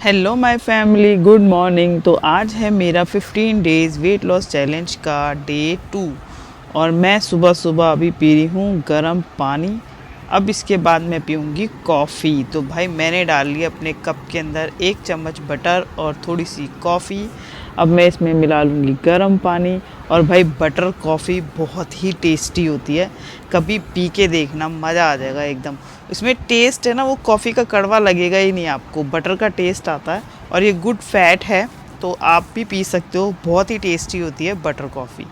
Hello my family, good morning. तो आज है मेरा 15 डेज़ वेट लॉस चैलेंज का डे 2 और मैं सुबह सुबह अभी पी रही हूँ गर्म पानी। अब इसके बाद मैं पीऊँगी कॉफ़ी। तो भाई मैंने डाल लिया अपने कप के अंदर 1 चम्मच बटर और थोड़ी सी कॉफ़ी। अब मैं इसमें मिला लूँगी गर्म पानी। और भाई बटर कॉफ़ी बहुत ही टेस्टी होती है, कभी पी के देखना, मज़ा आ जाएगा एकदम। इसमें टेस्ट है ना, वो कॉफ़ी का कड़वा लगेगा ही नहीं आपको, बटर का टेस्ट आता है और ये गुड फैट है, तो आप भी पी सकते हो। बहुत ही टेस्टी होती है बटर कॉफ़ी,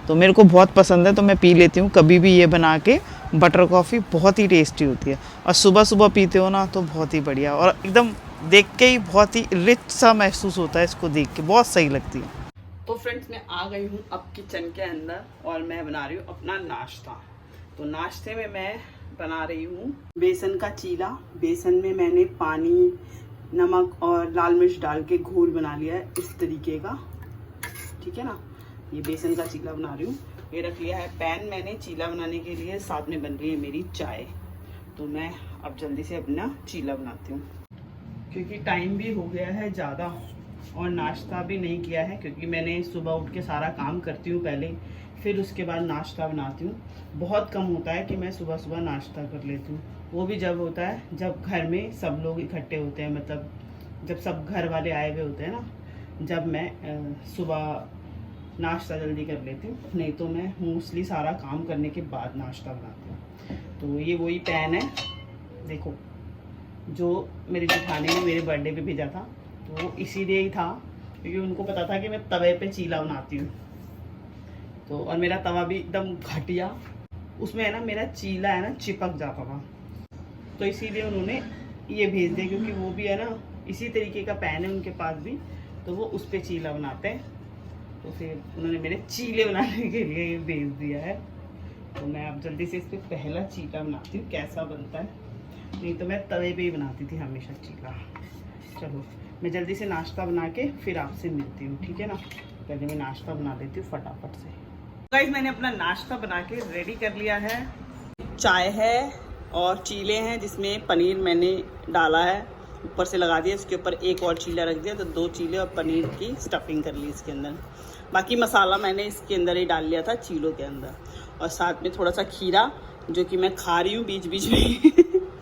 तो मेरे को बहुत पसंद है, तो मैं पी लेती हूँ कभी भी ये बना के। बटर कॉफ़ी बहुत ही टेस्टी होती है और सुबह सुबह पीते हो ना तो बहुत ही बढ़िया, और एकदम देख के ही बहुत ही रिच सा महसूस होता है, इसको देख के बहुत सही लगती है। तो फ्रेंड्स, मैं आ गई हूँ अब किचन के अंदर और मैं बना रही हूँ अपना नाश्ता। तो नाश्ते में मैं बना रही हूँ बेसन का चीला। बेसन में मैंने पानी, नमक और लाल मिर्च डाल के घोल बना लिया है इस तरीके का, ठीक है ना। ये बेसन का चीला बना रही हूँ। ये रख लिया है पैन मैंने चीला बनाने के लिए, साथ में बन रही है मेरी चाय। तो मैं अब जल्दी से अपना चीला बनाती हूँ, क्योंकि टाइम भी हो गया है ज़्यादा और नाश्ता भी नहीं किया है, क्योंकि मैंने सुबह उठ के सारा काम करती हूँ पहले, फिर उसके बाद नाश्ता बनाती हूँ। बहुत कम होता है कि मैं सुबह सुबह नाश्ता कर लेती हूँ, वो भी जब होता है जब घर में सब लोग इकट्ठे होते हैं, मतलब जब सब घर वाले आए हुए होते हैं ना, जब मैं सुबह नाश्ता जल्दी कर लेती हूँ। नहीं तो मैं मोस्टली सारा काम करने के बाद नाश्ता बनाती हूँ। तो ये वही पैन है, देखो, जो मेरी जेठानी ने मेरे बर्थडे पे भेजा था, तो वो इसीलिए ही था क्योंकि उनको पता था कि मैं तवे पे चीला बनाती हूँ। तो और मेरा तवा भी एकदम घटिया, उसमें है ना मेरा चीला है ना चिपक जाता था, तो इसीलिए उन्होंने ये भेज दिया, क्योंकि वो भी है ना इसी तरीके का पैन है उनके पास भी, तो वो उस पर चीला बनाते हैं। तो फिर उन्होंने मेरे चीले बनाने के लिए ये भेज दिया है। तो मैं अब जल्दी से इस पर पहला चीला बनाती हूँ, कैसा बनता है। नहीं तो मैं तवे पे ही बनाती थी हमेशा चीला। चलो मैं जल्दी से नाश्ता बना के फिर आपसे मिलती हूँ, ठीक है ना। पहले मैं नाश्ता बना लेती हूँ फटाफट से। गाइस, मैंने अपना नाश्ता बना के रेडी कर लिया है। चाय है और चीले हैं, जिसमें पनीर मैंने डाला है, ऊपर से लगा दिया, इसके ऊपर एक और चीला रख दिया, तो 2 चीले और पनीर की स्टफिंग कर ली इसके अंदर। बाकी मसाला मैंने इसके अंदर ही डाल लिया था चीलों के अंदर, और साथ में थोड़ा सा खीरा, जो कि मैं खा रही हूँ बीच बीच में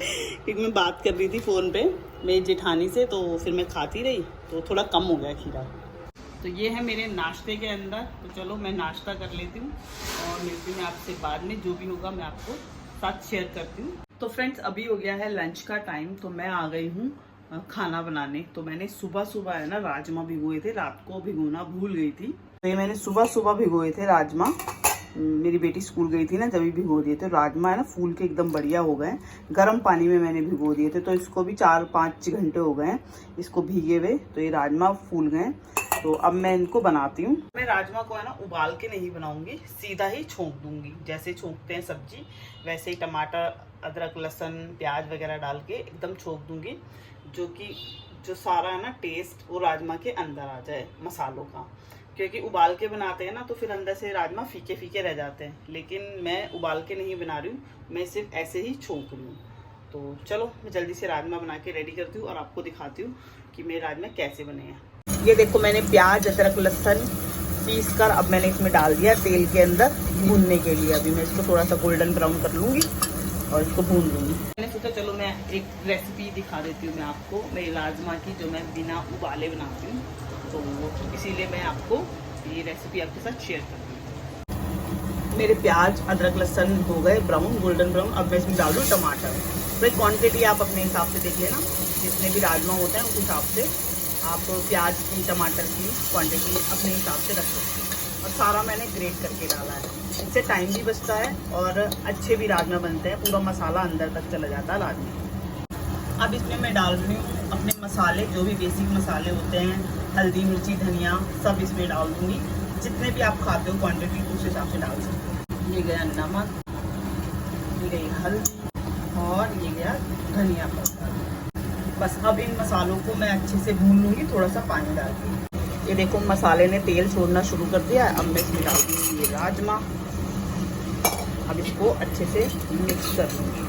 क्योंकि मैं बात कर रही थी फ़ोन पे मेरी जेठानी से, तो फिर मैं खाती रही, तो थोड़ा कम हो गया खीरा। तो ये है मेरे नाश्ते के अंदर। तो चलो मैं नाश्ता कर लेती हूँ और मिलती हूँ आपसे बाद में, जो भी होगा मैं आपको साथ शेयर करती हूँ। तो फ्रेंड्स, अभी हो गया है लंच का टाइम, तो मैं आ गई हूँ खाना बनाने। तो मैंने सुबह सुबह है ना राजमा भिगोए थे, रात को भिगोना भूल गई थी, तो ये मैंने सुबह सुबह भिगोए थे राजमा। मेरी बेटी स्कूल गई थी ना, जब भी भिगो दिए थे। राजमा है ना फूल के एकदम बढ़िया हो गए, गर्म पानी में मैंने भिगो दिए थे, तो इसको भी 4-5 घंटे हो गए हैं इसको भीगे हुए, तो ये राजमा फूल गए। तो अब मैं इनको बनाती हूँ। मैं राजमा को है ना उबाल के नहीं बनाऊंगी, सीधा ही छोंक दूंगी, जैसे छोंकते हैं सब्जी वैसे ही टमाटर, अदरक, लहसुन, प्याज वगैरह डाल के एकदम छोंक दूंगी, जो सारा है ना टेस्ट वो राजमा के अंदर आ जाए मसालों का। क्योंकि उबाल के बनाते हैं ना तो फिर अंदर से राजमा फीके फीके रह जाते हैं, लेकिन मैं उबाल के नहीं बना रही हूँ, मैं सिर्फ ऐसे ही छोंक रही हूँ। तो चलो मैं जल्दी से राजमा बना के रेडी करती हूँ और आपको दिखाती हूँ कि मेरे राजमा कैसे बने हैं। ये देखो, मैंने प्याज, अदरक, लहसुन पीस कर अब मैंने इसमें डाल दिया तेल के अंदर भूनने के लिए। अभी मैं इसको थोड़ा सा गोल्डन ब्राउन कर लूँगी और इसको भून लूँगी। मैंने सोचा चलो मैं एक रेसिपी दिखा देती हूँ मैं आपको, मेरी राजमा की, जो मैं बिना उबाले बनाती हूँ, तो इसीलिए मैं आपको ये रेसिपी आपके साथ शेयर करती हूँ। मेरे प्याज, अदरक, लहसुन हो गए ब्राउन, गोल्डन ब्राउन। अब मैं इसमें डाल दूँ टमाटर। तो क्वांटिटी आप अपने हिसाब से देख लेना, जितने भी राजमा होते हैं उस हिसाब से आप प्याज की, टमाटर की क्वांटिटी अपने हिसाब से रख सकते हैं। और सारा मैंने ग्रेट करके डाला है, इससे टाइम भी बचता है और अच्छे भी राजमा बनते हैं, पूरा मसाला अंदर तक चला जाता है राजमा। अब इसमें मैं डाल रही हूँ अपने मसाले, जो भी बेसिक मसाले होते हैं, हल्दी, मिर्ची, धनिया, सब इसमें डाल दूँगी। जितने भी आप खाते हो क्वांटिटी उस हिसाब से डाल सकते हो। ये गया नमक, ये गई हल्दी और ये गया धनिया पत्ता। बस अब इन मसालों को मैं अच्छे से भून लूँगी, थोड़ा सा पानी डाल के। ये देखो मसाले ने तेल छोड़ना शुरू कर दिया है। अब मैं इसमें डाल दूँगी ये राजमा। अब इसको अच्छे से मिक्स कर लूँगी।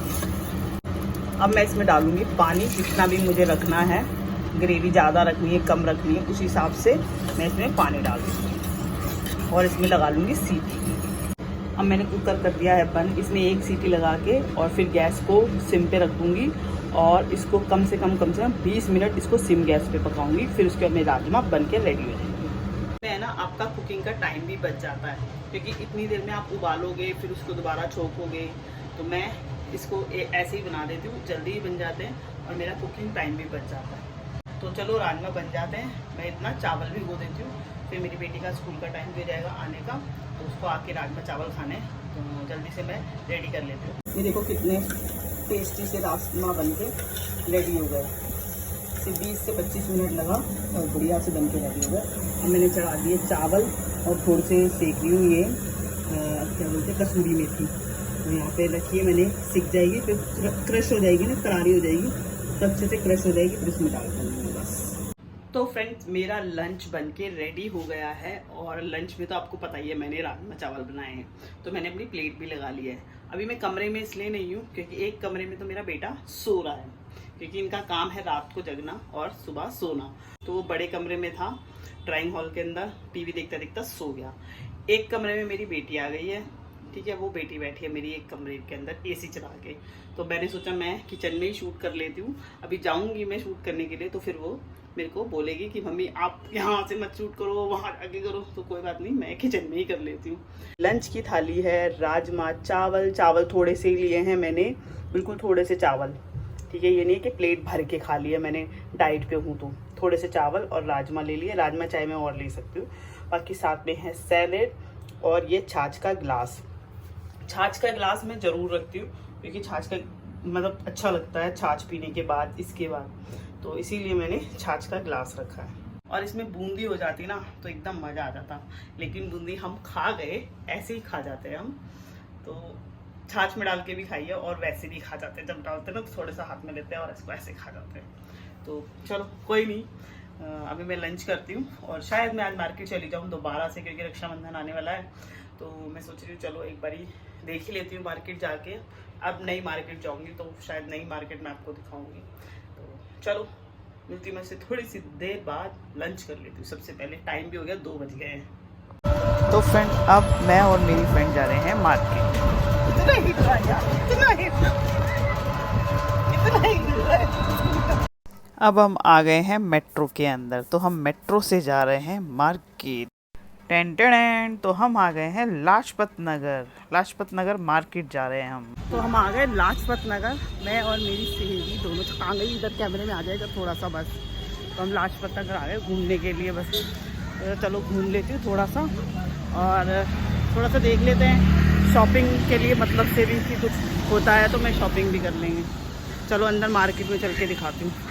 अब मैं इसमें डालूँगी पानी, जितना भी मुझे रखना है ग्रेवी ज़्यादा रखनी है कम रखनी है, उस हिसाब से मैं इसमें पानी डाल दूँगी और इसमें लगा लूँगी सीटी। अब मैंने कुकर कर दिया है बंद, इसमें एक सीटी लगा के और फिर गैस को सिम पे रख दूँगी और इसको कम से कम 20 मिनट इसको सिम गैस पे पकाऊंगी। फिर उसके बाद मेरे राजमा बन के रेडी हो जाएंगे। है ना, आपका कुकिंग का टाइम भी बच जाता है क्योंकि इतनी देर में आप उबालोगे फिर उसको दोबारा छोकोगे। तो मैं इसको ऐसे ही बना देती हूँ, जल्दी ही बन जाते हैं और मेरा कुकिंग टाइम भी बच जाता है। तो चलो राजमा बन जाते हैं, मैं इतना चावल भी धो देती हूँ, फिर मेरी बेटी का स्कूल का टाइम भी हो जाएगा आने का, तो उसको आके राजमा चावल खाने, तो जल्दी से मैं रेडी कर लेती हूँ। ये देखो कितने टेस्टी से राजमा बन के रेडी हो गए, सिर्फ 20 से 25 मिनट लगा और बढ़िया से बन के रेडी हो गए। अब मैंने चढ़ा दिए चावल और थोड़े से सेक ली हूँ ये क्या बोलते हैं कसूरी मेथी, तो यहाँ पे रखिए मैंने, सीख जाएगी फिर क्रश हो जाएगी ना, करारी हो जाएगी, तो अच्छे से क्रश हो जाएगी, फिर इसमें डाल दूँगी बस। तो फ्रेंड्स मेरा लंच बनके रेडी हो गया है और लंच में तो आपको पता ही है मैंने राजमा चावल बनाए हैं, तो मैंने अपनी प्लेट भी लगा ली है। अभी मैं कमरे में इसलिए नहीं हूँ क्योंकि एक कमरे में तो मेरा बेटा सो रहा है, क्योंकि इनका काम है रात को जगना और सुबह सोना। तो वो बड़े कमरे में था ड्राइंग हॉल के अंदर, टीवी देखता देखता सो गया। एक कमरे में मेरी बेटी आ गई है, ठीक है, वो बेटी बैठी है मेरी एक कमरे के अंदर एसी चला के। तो मैंने सोचा मैं किचन में ही शूट कर लेती हूँ, अभी जाऊँगी मैं शूट करने के लिए तो फिर वो मेरे को बोलेगी कि मम्मी आप यहाँ से मत शूट करो, वहाँ आगे करो, तो कोई बात नहीं, मैं किचन में ही कर लेती हूँ। लंच की थाली है राजमा चावल थोड़े से ही लिए हैं मैंने, बिल्कुल थोड़े से चावल, ठीक है, ये नहीं कि प्लेट भर के खा लिया, मैंने डाइट पे हूँ तो थोड़े से चावल और राजमा ले लिए, राजमा चाय में और ले सकती हूँ। बाकी साथ में है सैलेड और ये छाछ का गिलास। छाछ का गिलास मैं ज़रूर रखती हूँ क्योंकि छाछ का मतलब अच्छा लगता है छाछ पीने के बाद, इसके बाद, तो इसीलिए मैंने छाछ का गिलास रखा है। और इसमें बूंदी हो जाती ना तो एकदम मज़ा आ जाता, लेकिन बूंदी हम खा गए, ऐसे ही खा जाते हैं हम, तो छाछ में डाल के भी खाइए और वैसे भी खा जाते हैं, जब डालते हैं ना तो थोड़ा सा हाथ में लेते हैं और इसको ऐसे खा जाते हैं। तो चलो कोई नहीं, अभी मैं लंच करती हूँ और शायद मैं आज मार्केट चली जाऊँ दोबारा से क्योंकि रक्षाबंधन आने वाला है, तो मैं सोच रही हूँ चलो एक बारी देख ही लेती हूँ मार्केट जाके। अब नई मार्केट जाऊँगी तो शायद नई मार्केट में आपको दिखाऊँगी, तो चलो मिलती मैं से थोड़ी सी देर बाद, लंच कर लेती हूँ सबसे पहले, टाइम भी हो गया 2 बज गए हैं। तो फ्रेंड अब मैं और मेरी फ्रेंड जा रहे हैं मार्केट। अब हम आ गए हैं मेट्रो के अंदर, तो हम मेट्रो से जा रहे हैं मार्केट। टेन तो हम आ गए हैं लाजपत नगर मार्केट जा रहे हैं हम। तो हम आ गए लाजपत नगर, मैं और मेरी सहेली दोनों आ गई, इधर कैमरे में आ जाएगा थोड़ा सा बस। तो हम लाजपत नगर आ गए घूमने के लिए बस, तो चलो घूम लेती हूँ थोड़ा सा और थोड़ा सा देख लेते हैं शॉपिंग के लिए, मतलब से भी कि कुछ होता है तो मैं शॉपिंग भी कर लेंगे। चलो अंदर मार्केट में चल के दिखाती हूँ।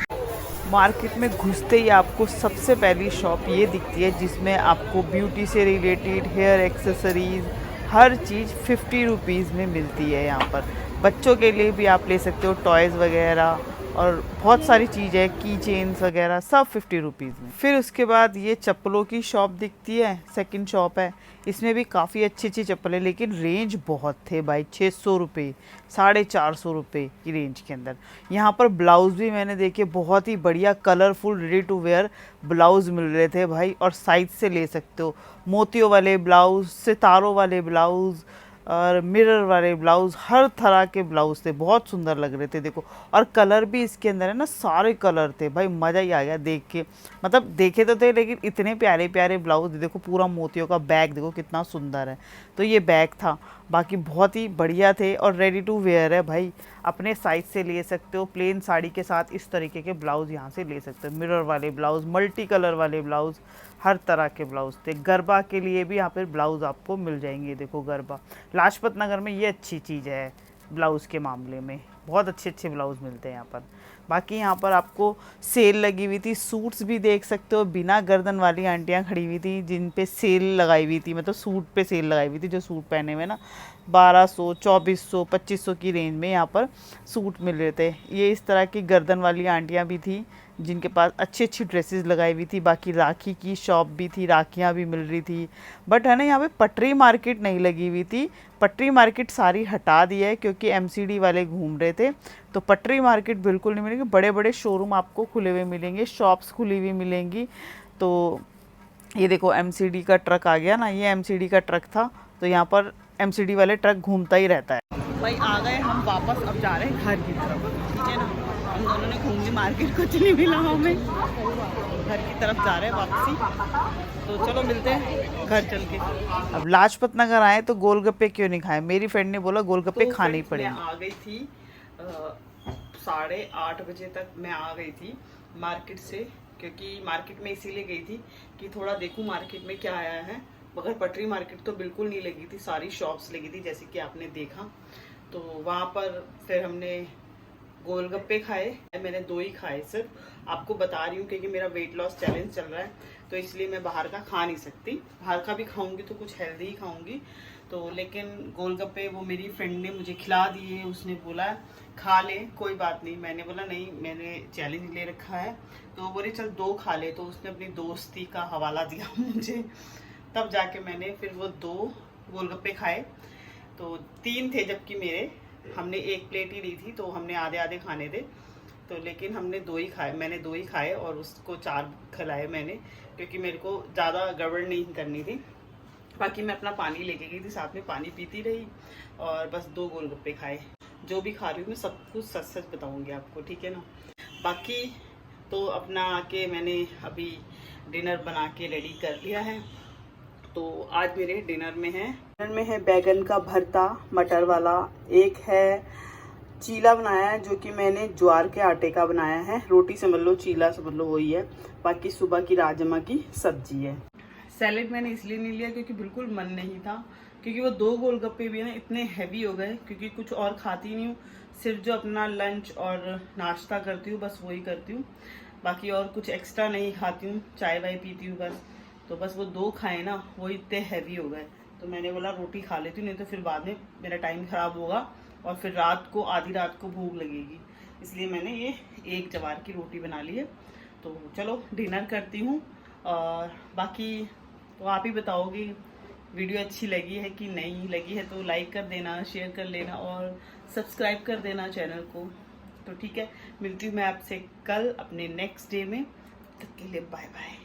मार्केट में घुसते ही आपको सबसे पहली शॉप ये दिखती है जिसमें आपको ब्यूटी से रिलेटेड हेयर एक्सेसरीज़ हर चीज़ 50 रुपीज़ में मिलती है। यहाँ पर बच्चों के लिए भी आप ले सकते हो, टॉयज़ वगैरह और बहुत सारी चीज़ें, की चेन्स वगैरह सब 50 रुपीज़ में। फिर उसके बाद ये चप्पलों की शॉप दिखती है, सेकंड शॉप है, इसमें भी काफ़ी अच्छी अच्छी चप्पलें, लेकिन रेंज बहुत थे भाई, 600 रुपये 450 रुपये की रेंज के अंदर। यहाँ पर ब्लाउज़ भी मैंने देखे, बहुत ही बढ़िया colourful ready to wear blouse मिल रहे थे भाई, और साइज से ले सकते हो, मोतियों वाले ब्लाउज़, सितारों वाले ब्लाउज़ और मिरर वाले ब्लाउज़, हर तरह के ब्लाउज़ थे, बहुत सुंदर लग रहे थे देखो। और कलर भी इसके अंदर है ना, सारे कलर थे भाई, मज़ा ही आ गया देख के। मतलब देखे तो थे लेकिन इतने प्यारे प्यारे ब्लाउज़ देखो, पूरा मोतियों का बैग देखो कितना सुंदर है, तो ये बैग था। बाकी बहुत ही बढ़िया थे और रेडी टू वेयर है भाई, अपने साइज से ले सकते हो, प्लेन साड़ी के साथ इस तरीके के ब्लाउज़ यहाँ से ले सकते हो, मिरर वाले ब्लाउज़, मल्टी कलर वाले ब्लाउज़, हर तरह के ब्लाउज़ थे। गरबा के लिए भी यहाँ पर ब्लाउज़ आपको मिल जाएंगे, देखो गरबा लाजपत नगर में ये अच्छी चीज़ है, ब्लाउज़ के मामले में बहुत अच्छे अच्छे ब्लाउज़ मिलते हैं यहाँ पर। बाकी यहाँ पर आपको सेल लगी हुई थी, सूट्स भी देख सकते हो, बिना गर्दन वाली आंटियाँ खड़ी हुई थी जिन पे सेल लगाई हुई थी, मतलब सूट पे सेल लगाई हुई थी, जो सूट पहने हुए ना 1200, 2400, 2500 की रेंज में यहाँ पर सूट मिल रहे थे। ये इस तरह की गर्दन वाली आंटियाँ भी थी जिनके पास अच्छी अच्छी ड्रेसेस लगाई हुई थी। बाकी राखी की शॉप भी थी, राखियाँ भी मिल रही थी। बट है ना, यहाँ पे पटरी मार्केट नहीं लगी हुई थी। पटरी मार्केट सारी हटा दी है क्योंकि एमसीडी वाले घूम रहे थे, तो पटरी मार्केट बिल्कुल नहीं मिलेंगे। बड़े बड़े शोरूम आपको खुले हुए मिलेंगे, शॉप्स खुली हुई मिलेंगी। तो ये देखो एमसीडी का ट्रक आ गया ना, ये एमसीडी का ट्रक था। तो यहाँ पर एमसीडी वाले ट्रक घूमता ही रहता है। भाई आ गए हम वापस, अब जा रहे हैं घर की तरफ, ठीक है ना। हम दोनों ने घूम ली मार्केट, कुछ नहीं मिला हमें, घर की तरफ जा रहे हैं वापसी। तो चलो मिलते हैं घर चल के। अब लाजपत नगर आए तो गोलगप्पे क्यों नहीं खाए, मेरी फ्रेंड ने बोला गोलगप्पे तो खाने ही पड़े। आ गई थी 8:30 बजे तक मैं आ गई थी मार्केट से, क्योंकि मार्केट में इसीलिए गई थी कि थोड़ा देखूं मार्केट में क्या आया है। मगर पटरी मार्केट तो बिल्कुल नहीं लगी थी, सारी शॉप्स लगी थी जैसे कि आपने देखा। तो वहाँ पर फिर हमने गोलगप्पे खाए, मैंने 2 ही खाए सिर्फ। आपको बता रही हूँ क्योंकि मेरा वेट लॉस चैलेंज चल रहा है, तो इसलिए मैं बाहर का खा नहीं सकती। बाहर का भी खाऊंगी तो कुछ हेल्दी ही खाऊंगी। तो लेकिन गोलगप्पे वो मेरी फ्रेंड ने मुझे खिला दिए, उसने बोला खा ले कोई बात नहीं। मैंने बोला नहीं, मैंने चैलेंज ले रखा है। तो वो बोले चल 2 खा ले, तो उसने अपनी दोस्ती का हवाला दिया मुझे। तब जाके मैंने फिर वो 2 गोलगप्पे खाए। तो 3 थे जबकि मेरे, हमने 1 प्लेट ही ली थी, तो हमने आधे आधे खाने थे। तो लेकिन हमने 2 ही खाए, मैंने 2 ही खाए और उसको 4 खिलाए मैंने, क्योंकि मेरे को ज़्यादा गड़बड़ नहीं करनी थी। बाकी मैं अपना पानी लेके गई थी, साथ में पानी पीती रही और बस 2 गोलगप्पे खाए। जो भी खा रही हूँ मैं सब कुछ सच सच बताऊँगी आपको, ठीक है ना। बाकी तो अपना आके मैंने अभी डिनर बना के रेडी कर लिया है। तो आज मेरे डिनर में है बैगन का भरता मटर वाला, एक है चीला बनाया है जो कि मैंने ज्वार के आटे का बनाया है। रोटी समझ लो, चीला समझ लो, वही है। बाकी सुबह की राजमा की सब्जी है। सैलेड मैंने इसलिए नहीं लिया क्योंकि बिल्कुल मन नहीं था, क्योंकि वो 2 गोलगप्पे भी ना इतने हैवी हो गए, क्योंकि कुछ और खाती नहीं हूँ, सिर्फ जो अपना लंच और नाश्ता करती हूँ बस वही करती हूँ। बाकी और कुछ एक्स्ट्रा नहीं खाती हूँ, चाय वाय पीती हूँ बस। तो बस वो 2 खाए ना, वो इतने हैवी हो गए। तो मैंने बोला रोटी खा लेती हूँ, नहीं तो फिर बाद में मेरा टाइम ख़राब होगा और फिर रात को आधी रात को भूख लगेगी। इसलिए मैंने ये 1 जवार की रोटी बना ली है। तो चलो डिनर करती हूँ। और बाकी तो आप ही बताओगे वीडियो अच्छी लगी है कि नहीं लगी है, तो लाइक कर देना, शेयर कर लेना और सब्सक्राइब कर देना चैनल को। तो ठीक है, मिलती हूँ मैं आपसे कल अपने नेक्स्ट डे में। तब तक के लिए बाय बाय।